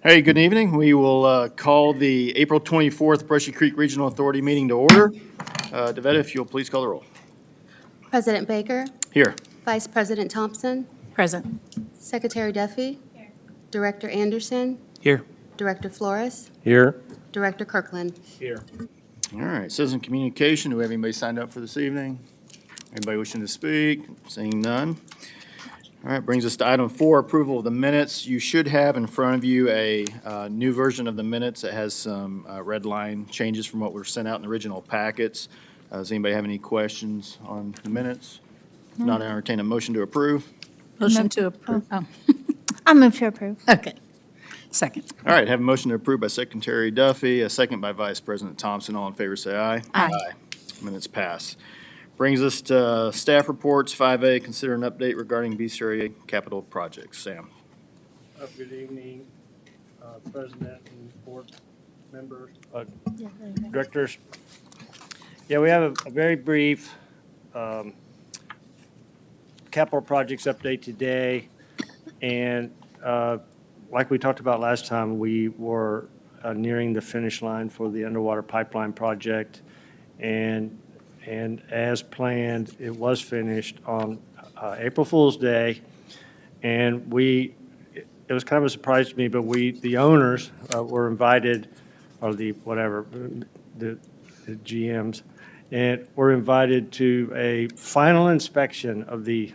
Hey, good evening. We will call the April 24th Brushy Creek Regional Authority meeting to order. Devetta, if you'll please call the roll. President Baker, Here. Vice President Thompson, Present. Secretary Duffy, Director Anderson, Here. Director Flores, Here. Director Kirkland. Here. All right, citizen communication. Do we have anybody signed up for this evening? Anybody wishing to speak? Seeing none. All right, brings us to item 4, approval of the minutes. You should have in front of you a new version of the minutes that has some red line changes from what were sent out in the original packets. Does anybody have any questions on the minutes? If not, I entertain a motion to approve. Motion to approve. Oh, I move to approve. okay. Second. All right, have a motion to approve by Secretary Duffy, a second by Vice President Thompson. All in favor, say aye. Aye. Minutes pass. Brings us to staff reports. 5A, consider an update regarding BCRA capital projects. Sam. Good evening, President and board members, directors. Yeah, we have a very brief capital projects update today. And like we talked about last time, we were nearing the finish line for the underwater pipeline project. And as planned, it was finished on April Fool's Day. And it was kind of a surprise to me, but the owners were invited, or the GMs, and were invited to a final inspection of the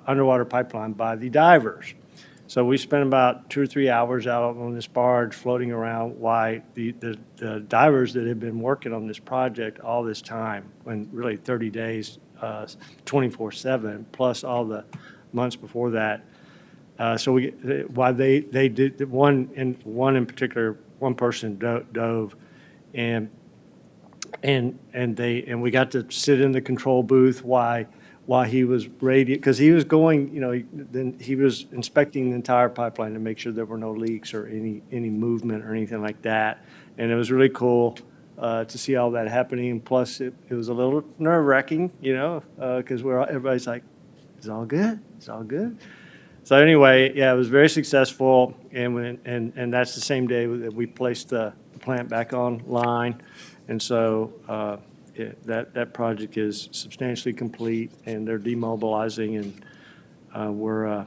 underwater pipeline by the divers. So we spent about 2 or 3 hours out on this barge floating around while the divers that had been working on this project all this time, when really 30 days, 24/7, plus all the months before that. So while they did, one in particular, one person dove, and we got to sit in the control booth while he was because he was going, then he was inspecting the entire pipeline to make sure there were no leaks or any movement or anything like that. And it was really cool to see all that happening. Plus, it was a little nerve-wracking, because everybody's like, "It's all good. It's all good." So anyway, yeah, it was very successful, and that's the same day that we placed the plant back online, and so that project is substantially complete, and they're demobilizing, and we're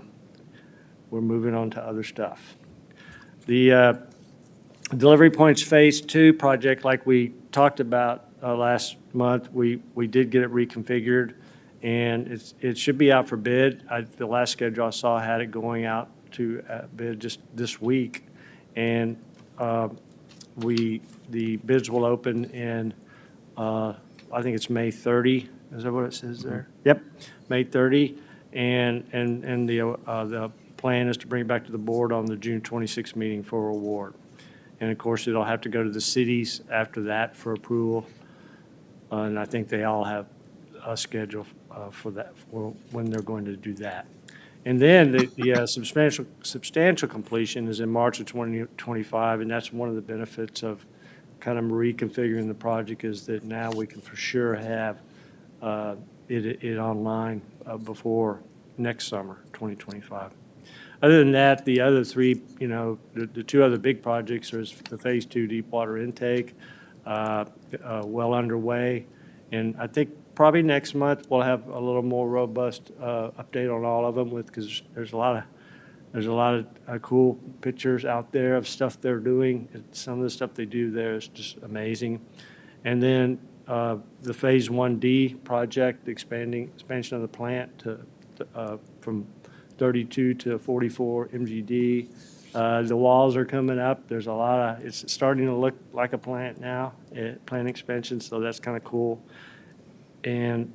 moving on to other stuff. The Delivery Points Phase 2 project, like we talked about last month, we did get it reconfigured. And it should be out for bid. The last schedule I saw had it going out to bid just this week. And the bids will open in, I think it's May 30. Is that what it says there? Yep, May 30. And the plan is to bring it back to the board on the June 26th meeting for award. And of course, it'll have to go to the cities after that for approval. And I think they all have a schedule for that, for when they're going to do that. And then the substantial completion is in March of 2025, and that's one of the benefits of kind of reconfiguring the project, is that now we can for sure have it online before next summer, 2025. Other than that, the other three, the 2 other big projects are the Phase 2 deep water intake, well underway, and I think probably next month we'll have a little more robust update on all of them, because there's a lot of cool pictures out there of stuff they're doing. Some of the stuff they do there is just amazing. And then the Phase 1D project, the expansion of the plant from 32 to 44 MGD. The walls are coming up. There's a lot of, it's starting to look like a plant now, plant expansion, so that's kind of cool. And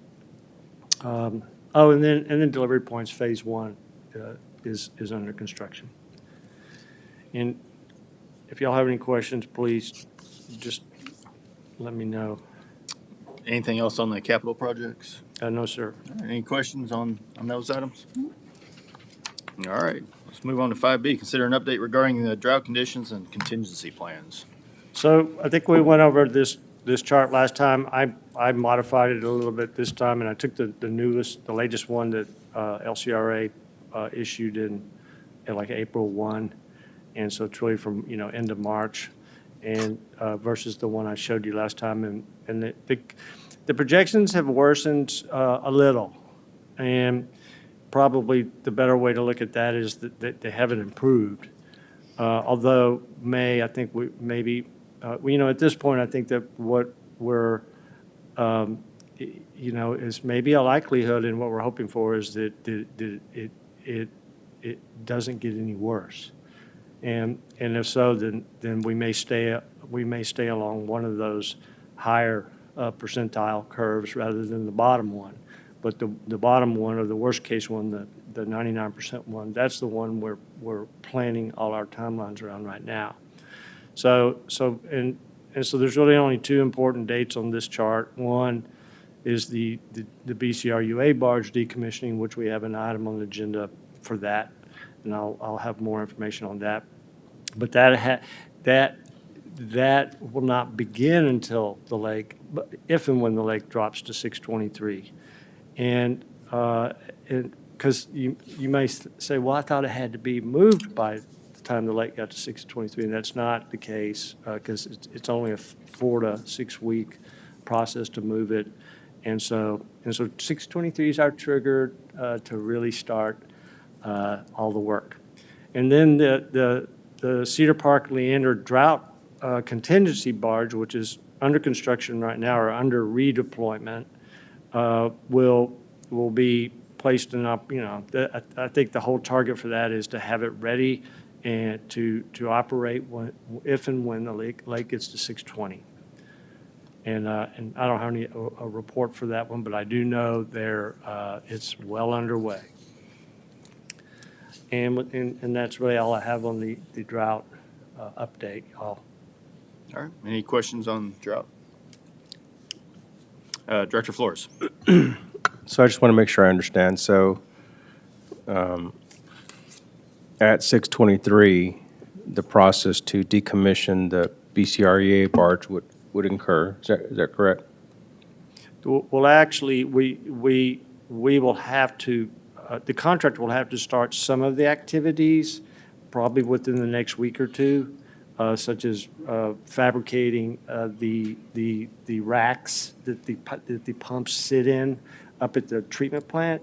and then Delivery Points Phase 1 is under construction. And if y'all have any questions, please just let me know. Anything else on the capital projects? No, sir. Any questions on those items? All right, let's move on to 5B, consider an update regarding the drought conditions and contingency plans. So I think we went over this chart last time. I modified it a little bit this time, and I took the latest one that LCRA issued in like April 1, And so it's really from, end of March and versus the one I showed you last time. And the projections have worsened a little. And probably the better way to look at that is that they haven't improved. Although May, I think at this point, I think that what we're, is maybe a likelihood, and what we're hoping for is that it doesn't get any worse. And if so, then we may stay along one of those higher percentile curves rather than the bottom one. But the bottom one, or the worst case one, the 99% one, that's the one we're planning all our timelines around right now. So there's really only two important dates on this chart. One is the BCRUA barge decommissioning, which we have an item on the agenda for that, and I'll have more information on that. But that will not begin until the lake, if and when the lake drops to 623. And because you may say, well, I thought it had to be moved by the time the lake got to 623, and that's not the case, because it's only a 4 to 6 week process to move it. And so 623 is our trigger to really start all the work. And then the Cedar Park Leander drought contingency barge, which is under construction right now or under redeployment, will be placed in up. I think the whole target for that is to have it ready and to operate if and when the lake gets to 620. And I don't have a report for that one, but I do know it's well underway. And that's really all I have on the drought update. All right. Any questions on drought? Director Flores. So I just want to make sure I understand. So at 623, the process to decommission the BCREA barge would incur. Is that correct? Well, actually, we will have to, the contractor will have to start some of the activities probably within the next week or two, such as fabricating the racks that the pumps sit in up at the treatment plant.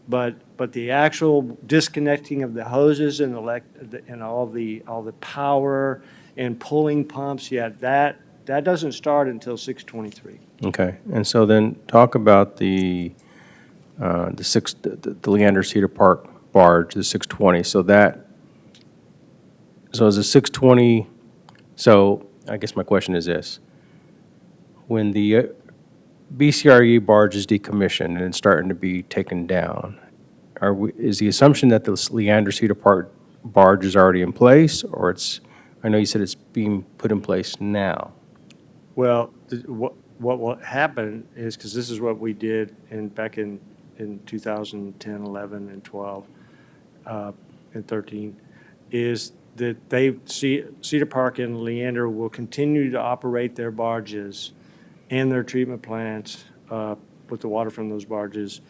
But the actual disconnecting of the hoses and all the power and pulling pumps, that doesn't start until 623. Okay. And so then talk about the Leander Cedar Park barge, the 620. So is the 620, so I guess my question is this. When the BCRE barge is decommissioned and it's starting to be taken down, is the assumption that the Leander Cedar Park barge is already in place, or I know you said it's being put in place now? Well, what will happen is, because this is what we did back in 2010, 11, and 12, and 13, is that Cedar Park and Leander will continue to operate their barges and their treatment plants with the water from those barges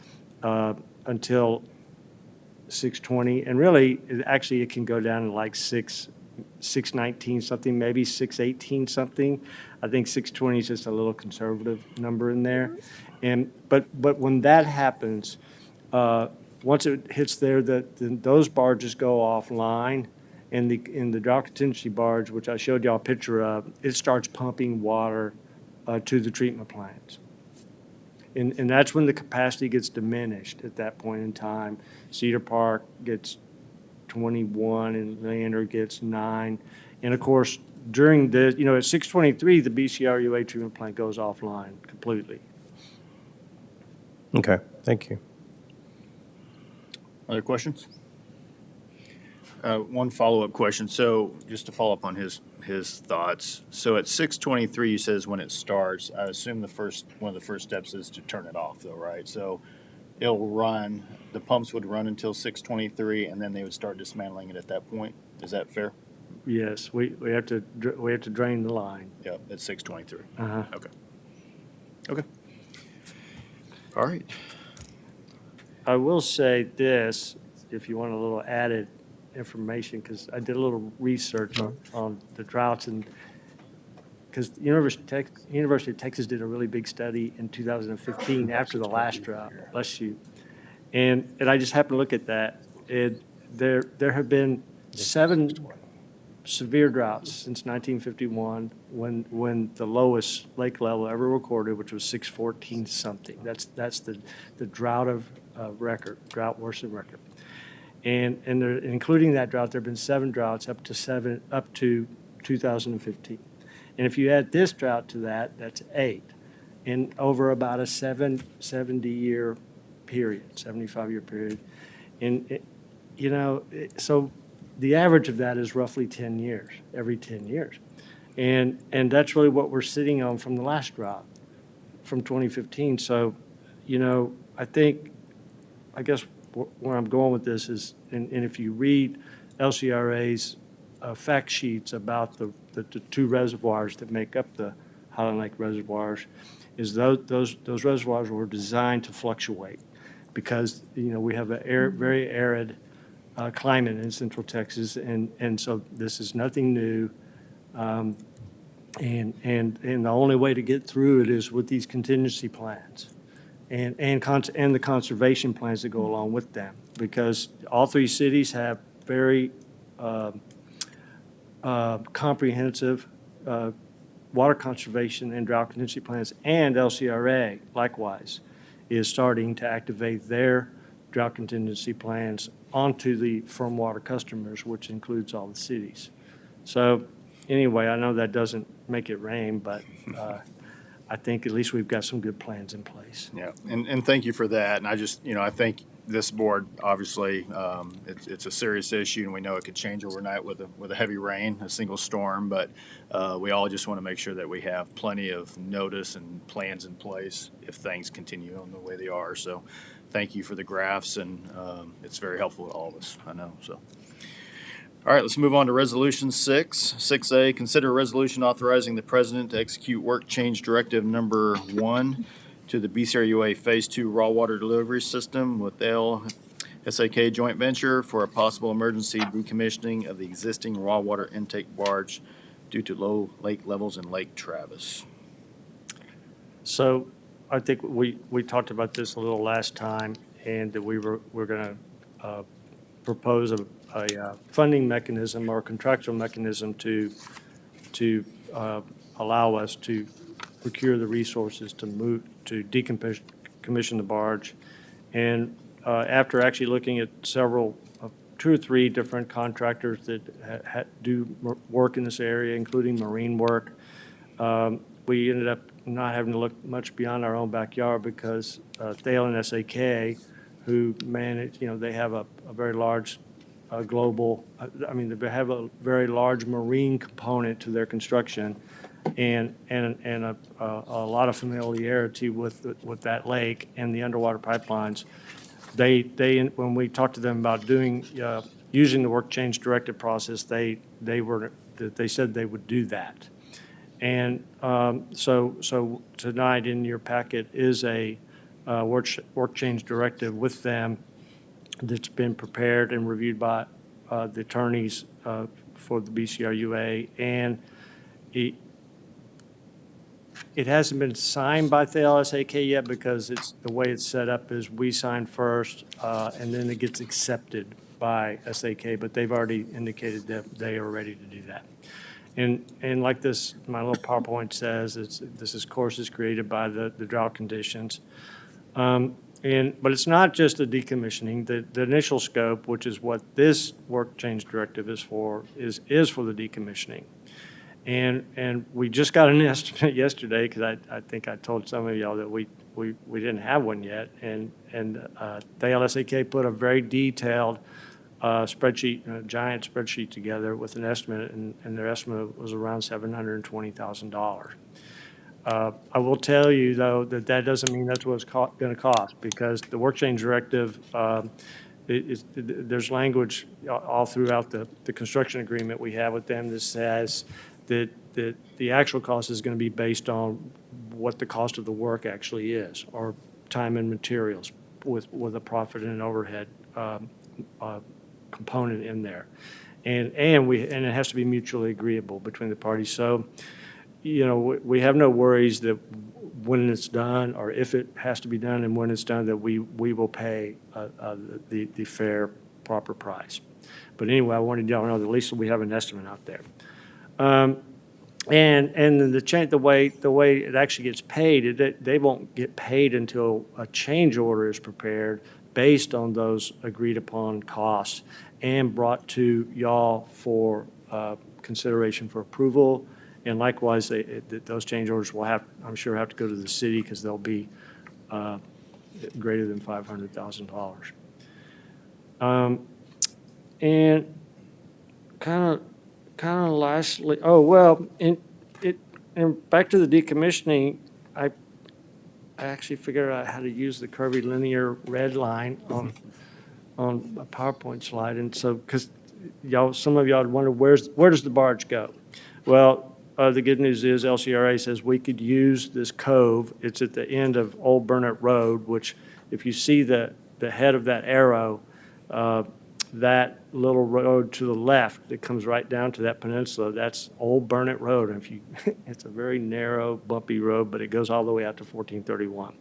until 620. And really, it can go down to like 619 something, maybe 618 something. I think 620 is just a little conservative number in there. But when that happens, once it hits there, those barges go offline, and the drought contingency barge, which I showed y'all a picture of, it starts pumping water to the treatment plants. And that's when the capacity gets diminished at that point in time. Cedar Park gets 21 and Leander gets 9. And of course, during at 623, the BCRUA treatment plant goes offline completely. Okay, thank you. Other questions? One follow-up question. So just to follow up on his thoughts. So at 623, you says when it starts, I assume one of the first steps is to turn it off though, right? So it'll run, the pumps would run until 623, and then they would start dismantling it at that point. Is that fair? Yes, we have to drain the line. Yeah, at 623. Uh-huh. Okay. All right. I will say this, if you want a little added information because I did a little research on the droughts and because the University of Texas did a really big study in 2015 after the last drought. Bless you. And I just happened to look at that. There have been 7 severe droughts since 1951 when the lowest lake level ever recorded, which was 614 something. That's the drought of record, drought worsened record. And there, including that drought, there have been 7 droughts up to 2015. And if you add this drought to that, that's 8. And over about a 70-year period, 75-year period. And, so the average of that is roughly 10 years, every 10 years. And that's really what we're sitting on from the last drought from 2015. So, I guess where I'm going with this is, and if you read LCRA's fact sheets about the 2 reservoirs that make up the Highland Lake reservoirs, is those reservoirs were designed to fluctuate because, we have a very arid climate in Central Texas, and so this is nothing new. And the only way to get through it is with these contingency plans and the conservation plans that go along with them, because all 3 cities have very comprehensive water conservation and drought contingency plans, and LCRA likewise is starting to activate their drought contingency plans onto the firm water customers, which includes all the cities. So anyway, I know that doesn't make it rain, but I think at least we've got some good plans in place. Yeah, and thank you for that. And I just, I think this board, obviously, it's a serious issue, and we know it could change overnight with a heavy rain, a single storm. But we all just want to make sure that we have plenty of notice and plans in place if things continue on the way they are. So thank you for the graphs, and it's very helpful to all of us, I know. So. All right, let's move on to Resolution 6. 6A, consider a resolution authorizing the president to execute work change directive number 1 to the BCRUA Phase 2 raw water delivery system with LSAK joint venture for a possible emergency decommissioning of the existing raw water intake barge due to low lake levels in Lake Travis. So I think we talked about this a little last time, and that we're going to propose a funding mechanism or a contractual mechanism to allow us to procure the resources to decommission the barge. And after actually looking at 2 or 3 different contractors that do work in this area, including marine work, we ended up not having to look much beyond our own backyard, because Thale and SAK, who manage, they have a very large global, they have a very large marine component to their construction, and a lot of familiarity with that lake and the underwater pipelines. They when we talked to them about using the work change directive process, they said they would do that. And so tonight in your packet is a work change directive with them that's been prepared and reviewed by the attorneys for the BCRUA, and it hasn't been signed by the LSAK yet, because it's the way it's set up is we sign first, and then it gets accepted by SAK, but they've already indicated that they are ready to do that. And like this, my little PowerPoint says, this is courses created by the drought conditions. But it's not just a decommissioning. The initial scope, which is what this work change directive is for the decommissioning. And we just got an estimate yesterday, because I think I told some of y'all that we didn't have one yet. And the LSAK put a very detailed spreadsheet, a giant spreadsheet together with an estimate, and their estimate was around $720,000. I will tell you, though, that doesn't mean that's what it's going to cost, because the work change directive, there's language all throughout the construction agreement we have with them that says that the actual cost is going to be based on what the cost of the work actually is, or time and materials with a profit and overhead component in there. And it has to be mutually agreeable between the parties. So, you know, we have no worries that when it's done, or if it has to be done and when it's done, that we will pay the fair, proper price. But anyway, I wanted y'all to know that at least we have an estimate out there. And then the way it actually gets paid, they won't get paid until a change order is prepared based on those agreed upon costs and brought to y'all for consideration for approval. And likewise, those change orders will I'm sure have to go to the city because they'll be greater than $500,000. And kind of lastly, and back to the decommissioning, I actually figured out how to use the curvilinear red line on a PowerPoint slide. And so, because some of y'all wonder, where does the barge go? Well, the good news is LCRA says we could use this cove. It's at the end of Old Burnett Road, which if you see the head of that arrow, that little road to the left that comes right down to that peninsula, that's Old Burnett Road. And it's a very narrow, bumpy road, but it goes all the way out to 1431.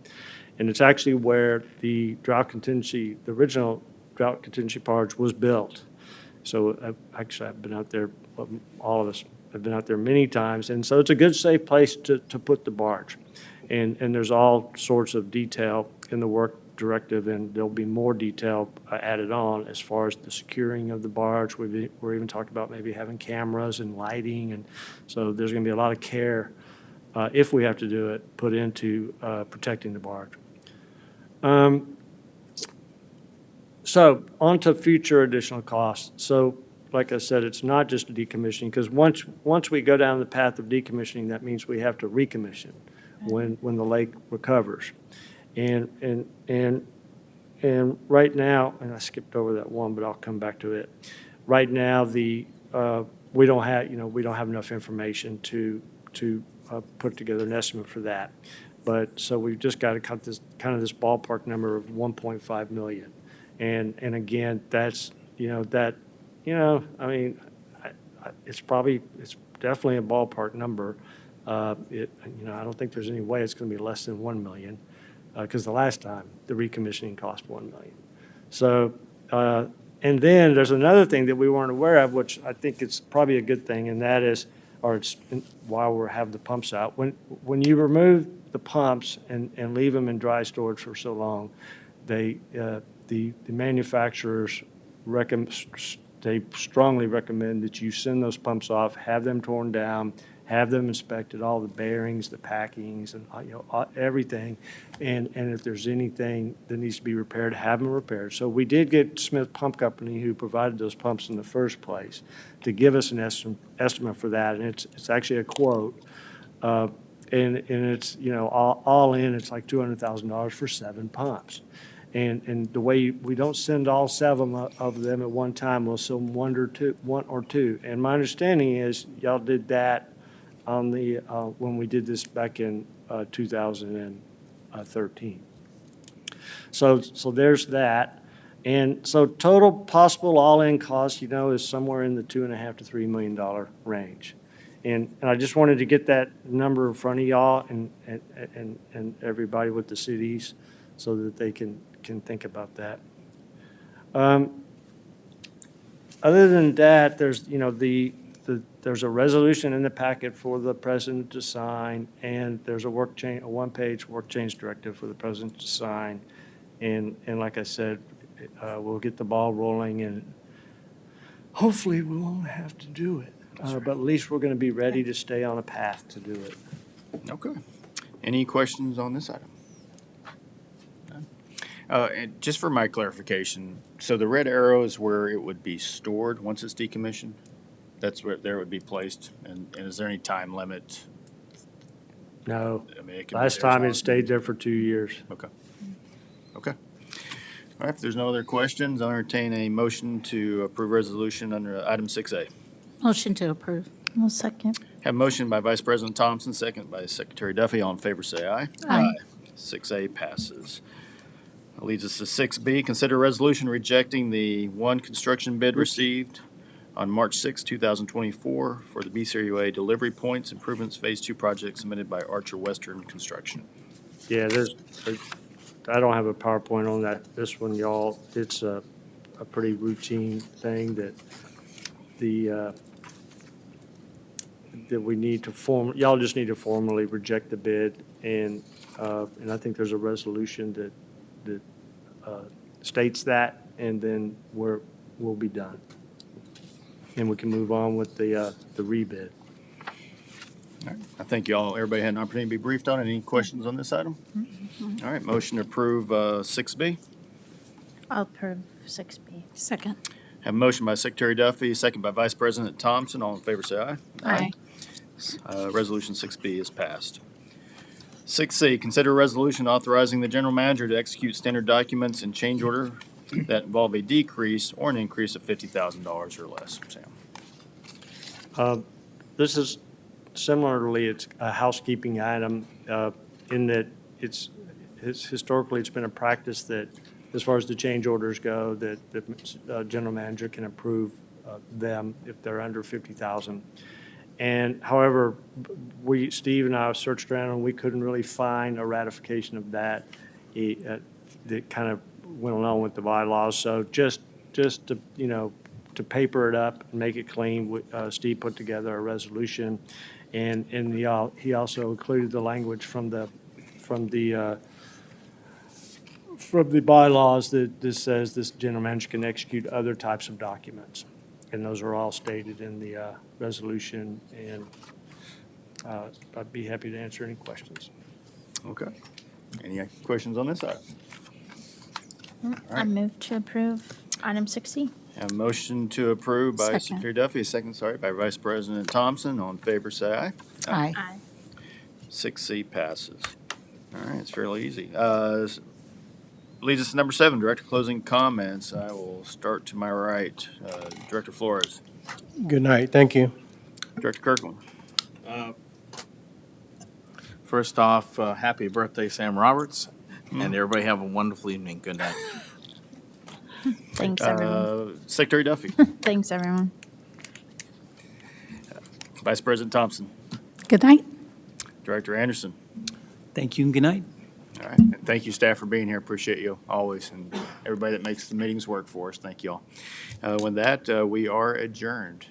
And it's actually where the original drought contingency barge was built. So I've been out there, all of us have been out there many times. And so it's a good, safe place to put the barge. And there's all sorts of detail in the work directive, and there'll be more detail added on as far as the securing of the barge. We're even talking about maybe having cameras and lighting, and so there's going to be a lot of care, if we have to do it, put into protecting the barge. So on to future additional costs. So like I said, it's not just a decommissioning, because once we go down the path of decommissioning, that means we have to recommission when the lake recovers. And right now, and I skipped over that one, but I'll come back to it. Right now, we don't have enough information to put together an estimate for that. But so we've just got to cut this ballpark number of 1.5 million. And again, it's definitely a ballpark number. I don't think there's any way it's going to be less than 1 million. Because the last time, the recommissioning cost $1 million. So, and then there's another thing that we weren't aware of, which I think it's probably a good thing, and that is, it's while we have the pumps out, when you remove the pumps and leave them in dry storage for so long, the manufacturers they strongly recommend that you send those pumps off, have them torn down, have them inspected, all the bearings, the packings, and everything. And if there's anything that needs to be repaired, have them repaired. So we did get Smith Pump Company, who provided those pumps in the first place, to give us an estimate for that. And it's actually a quote. And it's, all in, it's like $200,000 for 7 pumps. And the way we don't send all 7 of them at one time, we'll send one or two. And my understanding is y'all did that on when we did this back in 2013. So there's that. And so total possible all-in cost, is somewhere in the $2.5 to $3 million range. And I just wanted to get that number in front of y'all and everybody with the cities so that they can think about that. Other than that, there's, there's a resolution in the packet for the president to sign, and there's a one-page work change directive for the president to sign. And like I said, we'll get the ball rolling, and hopefully we won't have to do it. But at least we're going to be ready to stay on a path to do it. Okay. Any questions on this item? And just for my clarification, so the red arrow is where it would be stored once it's decommissioned? That's where there would be placed? And is there any time limit? No. I mean, it can be Last there as time long it stayed there for 2 years. Okay. Okay. All right, if there's no other questions, I'll entertain a motion to approve resolution under item 6A. Motion to approve. I'll second. Have a motion by Vice President Thompson, second by Secretary Duffy. All in favor, say aye. Aye. 6A passes. That leads us to 6B, consider resolution rejecting the one construction bid received on March 6, 2024 for the BCRUA Delivery Points Improvements Phase 2 project submitted by Archer Western Construction. Yeah, I don't have a PowerPoint on that, this one, y'all. It's a pretty routine thing that that we need to y'all just need to formally reject the bid. And I think there's a resolution that states that, and then we'll be done. And we can move on with the rebid. All right. I think everybody had an opportunity to be briefed on it. Any questions on this item? All right, motion to approve 6B. I'll approve 6B. Second. Have a motion by Secretary Duffy, second by Vice President Thompson. All in favor, say aye. Aye. Resolution 6B is passed. 6C, consider a resolution authorizing the general manager to execute standard documents and change order that involve a decrease or an increase of $50,000 or less. Sam? This is similarly, it's a housekeeping item in that it's historically, it's been a practice that as far as the change orders go, that the general manager can approve them if they're under 50,000. And however, Steve and I searched around and we couldn't really find a ratification of that that kind of went along with the bylaws. So just to, to paper it up and make it clean, Steve put together a resolution, and he also included the language from the bylaws that says this general manager can execute other types of documents. And those are all stated in the resolution, and I'd be happy to answer any questions. Okay. Any questions on this item? I move to approve item 6C. Have a motion to approve by Second. Secretary Duffy, a second, by Vice President Thompson. All in favor, say aye. Aye. 6C passes. All right, it's fairly easy. Leads us to number 7, Director closing comments. I will start to my right. Director Flores. Good night, thank you. Director Kirkland. First off, happy birthday, Sam Roberts, and everybody have a wonderful evening. Good night. Thanks, everyone. Secretary Duffy. Thanks, everyone. Vice President Thompson. Good night. Director Anderson. Thank you and good night. All right. And thank you, staff, for being here. Appreciate you always, and everybody that makes the meetings work for us. Thank you all. With that, we are adjourned.